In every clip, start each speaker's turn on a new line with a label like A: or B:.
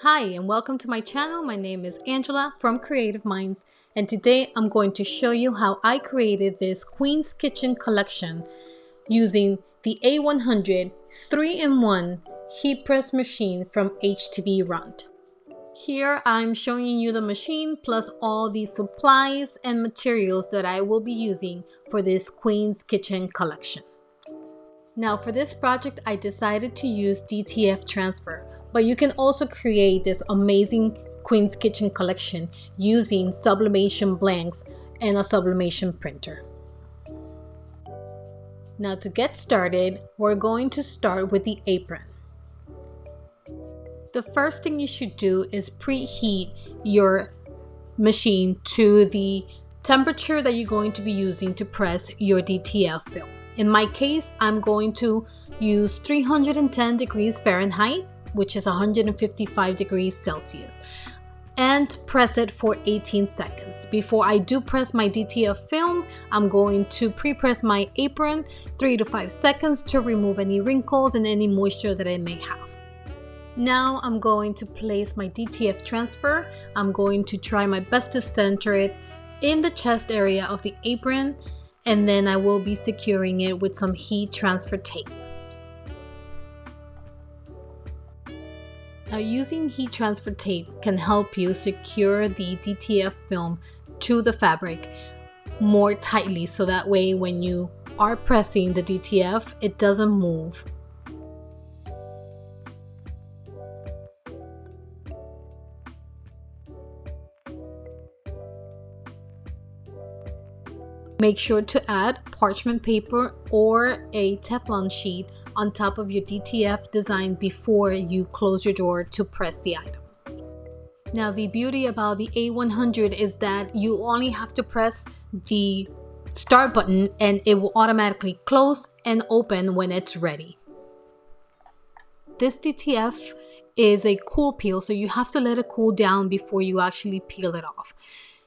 A: Hi and welcome to my channel. My name is Angela from Cre8tiv Minds, and today I'm going to show you how I created this Queen's Kitchen collection using the A100 3-in-1 heat press machine from HTVRONT. Here I'm showing you the machine plus all the supplies and materials that I will be using for this Queen's Kitchen collection. Now for this project I decided to use DTF transfer, but you can also create this amazing Queen's Kitchen collection using sublimation blanks and a sublimation printer. Now to get started, we're going to start with the apron. The first thing you should do is preheat your machine to the temperature that you're going to be using to press your DTF film. In my case, I'm going to use 310 degrees Fahrenheit, which is 155 degrees Celsius, and press it for 18 seconds. Before I do press my DTF film, I'm going to pre-press my apron 3 to 5 seconds to remove any wrinkles and any moisture that it may have. Now I'm going to place my DTF transfer. I'm going to try my best to center it in the chest area of the apron, and then I will be securing it with some heat transfer tape. Now using heat transfer tape can help you secure the DTF film to the fabric more tightly, so that way when you are pressing the DTF, it doesn't move. Make sure to add parchment paper or a Teflon sheet on top of your DTF design before you close your door to press the item. Now the beauty about the A100 is that you only have to press the start button and it will automatically close and open when it's ready. This DTF is a cool peel, so you have to let it cool down before you actually peel it off.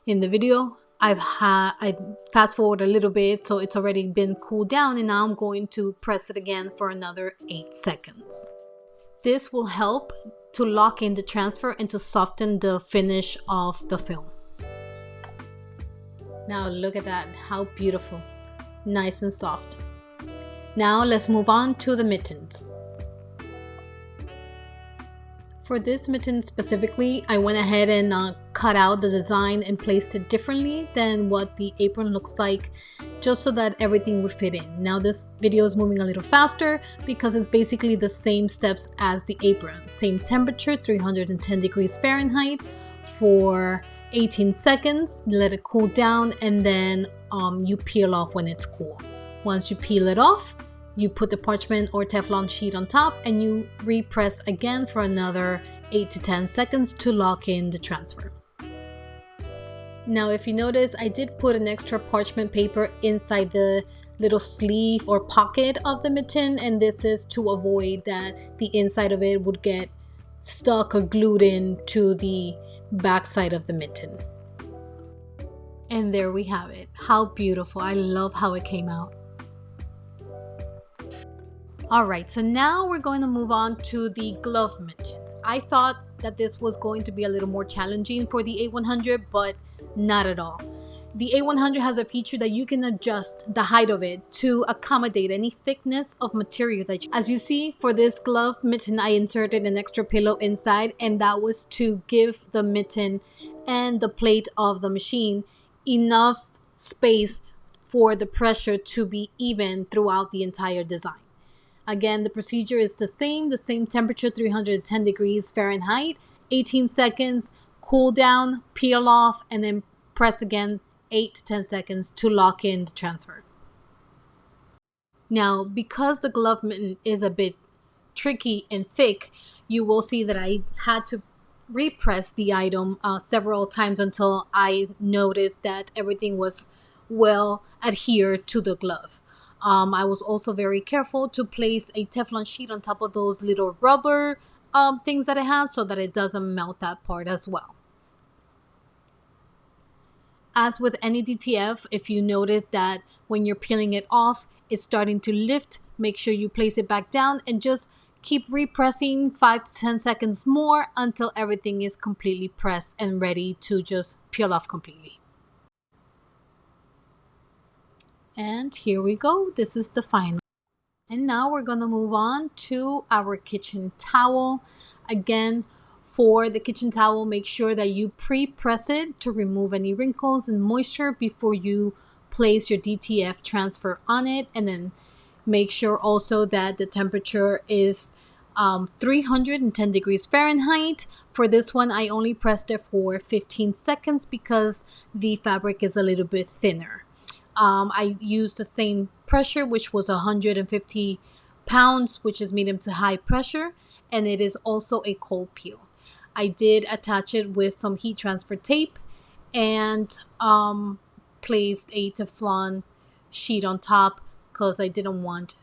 A: In the video, I fast forward a little bit, so it's already been cooled down, and now I'm going to press it again for another 8 seconds. This will help to lock in the transfer and to soften the finish of the film. Now look at that, how beautiful, nice and soft. Now let's move on to the mittens. For this mitten specifically, I went ahead and cut out the design and placed it differently than what the apron looks like, just so that everything would fit in. Now this video is moving a little faster because it's basically the same steps as the apron. Same temperature, 310 degrees Fahrenheit for 18 seconds, let it cool down, and then you peel off when it's cool. Once you peel it off, you put the parchment or Teflon sheet on top and you repress again for another 8 to 10 seconds to lock in the transfer. Now if you notice, I did put an extra parchment paper inside the little sleeve or pocket of the mitten, and this is to avoid that the inside of it would get stuck or glued in to the back side of the mitten. And there we have it. How beautiful. I love how it came out. Alright, so now we're going to move on to the glove mitten. I thought that this was going to be a little more challenging for the A100, but not at all. The A100 has a feature that you can adjust the height of it to accommodate any thickness of material that you. As you see, for this glove mitten, I inserted an extra pillow inside, and that was to give the mitten and the plate of the machine enough space for the pressure to be even throughout the entire design. Again, the procedure is the same temperature, 310 degrees Fahrenheit, 18 seconds, cool down, peel off, and then press again 8 to 10 seconds to lock in the transfer. Now, because the glove mitten is a bit tricky and thick, you will see that I had to repress the item several times until I noticed that everything was well adhered to the glove. I was also very careful to place a Teflon sheet on top of those little rubber things that it has, so that it doesn't melt that part as well. As with any DTF, if you notice that when you're peeling it off, it's starting to lift, make sure you place it back down and just Keep repressing 5 to 10 seconds more until everything is completely pressed and ready to just peel off completely. And here we go. This is the final. And now we're going to move on to our kitchen towel. Again, for the kitchen towel, make sure that you pre-press it to remove any wrinkles and moisture before you place your DTF transfer on it. And then make sure also that the temperature is 310 degrees Fahrenheit. For this one, I only pressed it for 15 seconds because the fabric is a little bit thinner. I used the same pressure, which was 150 pounds, which is medium to high pressure, and it is also a cold peel. I did attach it with some heat transfer tape and placed a Teflon sheet on top because I didn't want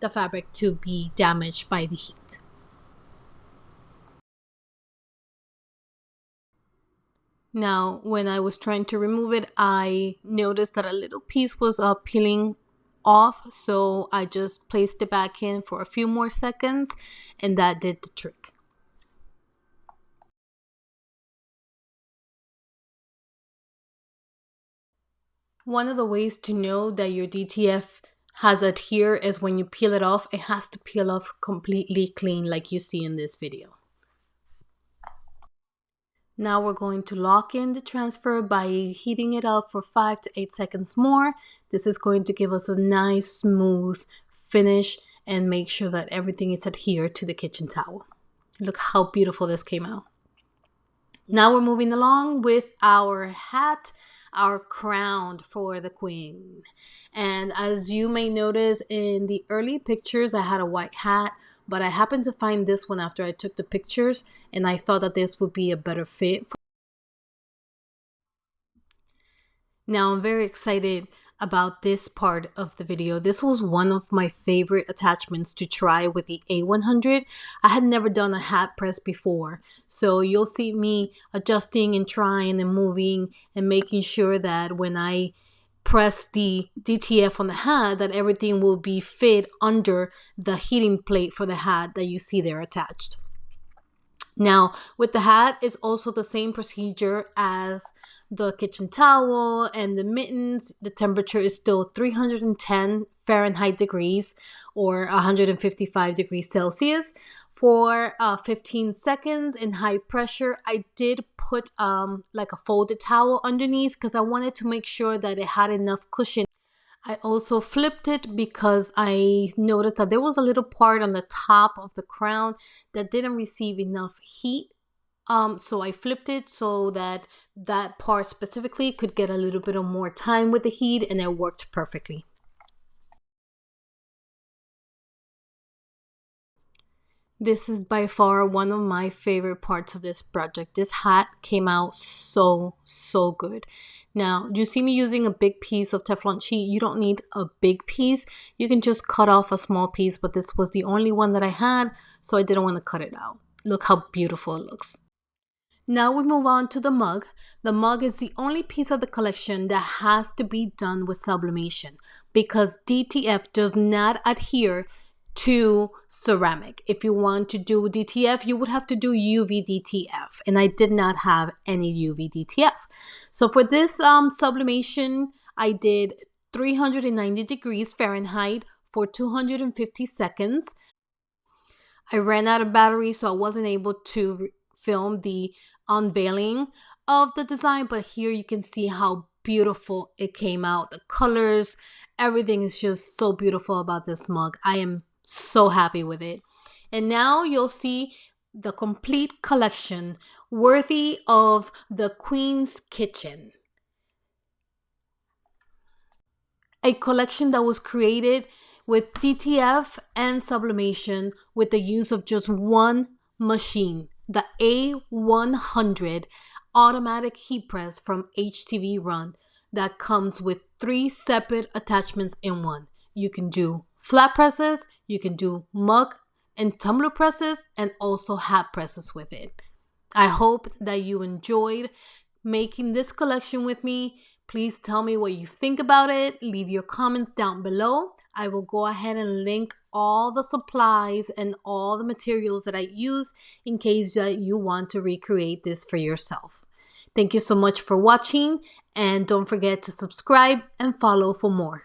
A: the fabric to be damaged by the heat. Now, when I was trying to remove it, I noticed that a little piece was peeling off, so I just placed it back in for a few more seconds, and that did the trick. One of the ways to know that your DTF has adhered is when you peel it off, it has to peel off completely clean like you see in this video. Now we're going to lock in the transfer by heating it up for 5 to 8 seconds more. This is going to give us a nice smooth finish and make sure that everything is adhered to the kitchen towel. Look how beautiful this came out. Now we're moving along with our hat, our crown for the queen. And as you may notice in the early pictures, I had a white hat, but I happened to find this one after I took the pictures, and I thought that this would be a better fit. Now I'm very excited about this part of the video. This was one of my favorite attachments to try with the A100. I had never done a hat press before, so you'll see me adjusting and trying and moving and making sure that when I press the DTF on the hat, that everything will be fit under the heating plate for the hat that you see there attached. Now, with the hat, it's also the same procedure as the kitchen towel and the mittens. The temperature is still 310 Fahrenheit degrees or 155 degrees Celsius for 15 seconds in high pressure. I did put like a folded towel underneath because I wanted to make sure that it had enough cushion. I also flipped it because I noticed that there was a little part on the top of the crown that didn't receive enough heat. So I flipped it so that that part specifically could get a little bit of more time with the heat, and it worked perfectly. This is by far one of my favorite parts of this project. This hat came out so good. Now, you see me using a big piece of Teflon sheet. You don't need a big piece. You can just cut off a small piece, but this was the only one that I had, so I didn't want to cut it out. Look how beautiful it looks. Now we move on to the mug. The mug is the only piece of the collection that has to be done with sublimation because DTF does not adhere to ceramic. If you want to do DTF, you would have to do UV DTF, and I did not have any UV DTF. So for this sublimation, I did 390 degrees Fahrenheit for 250 seconds. I ran out of battery, so I wasn't able to film the unveiling of the design, but here you can see how beautiful it came out. The colors, everything is just so beautiful about this mug. I am so happy with it. And now you'll see the complete collection worthy of the Queen's Kitchen. A collection that was created with DTF and sublimation with the use of just one machine, the A100 automatic heat press from HTVRONT that comes with 3 separate attachments in one. You can do flat presses, you can do mug and tumbler presses, and also hat presses with it. I hope that you enjoyed making this collection with me. Please tell me what you think about it. Leave your comments down below. I will go ahead and link all the supplies and all the materials that I use in case that you want to recreate this for yourself. Thank you so much for watching, and don't forget to subscribe and follow for more.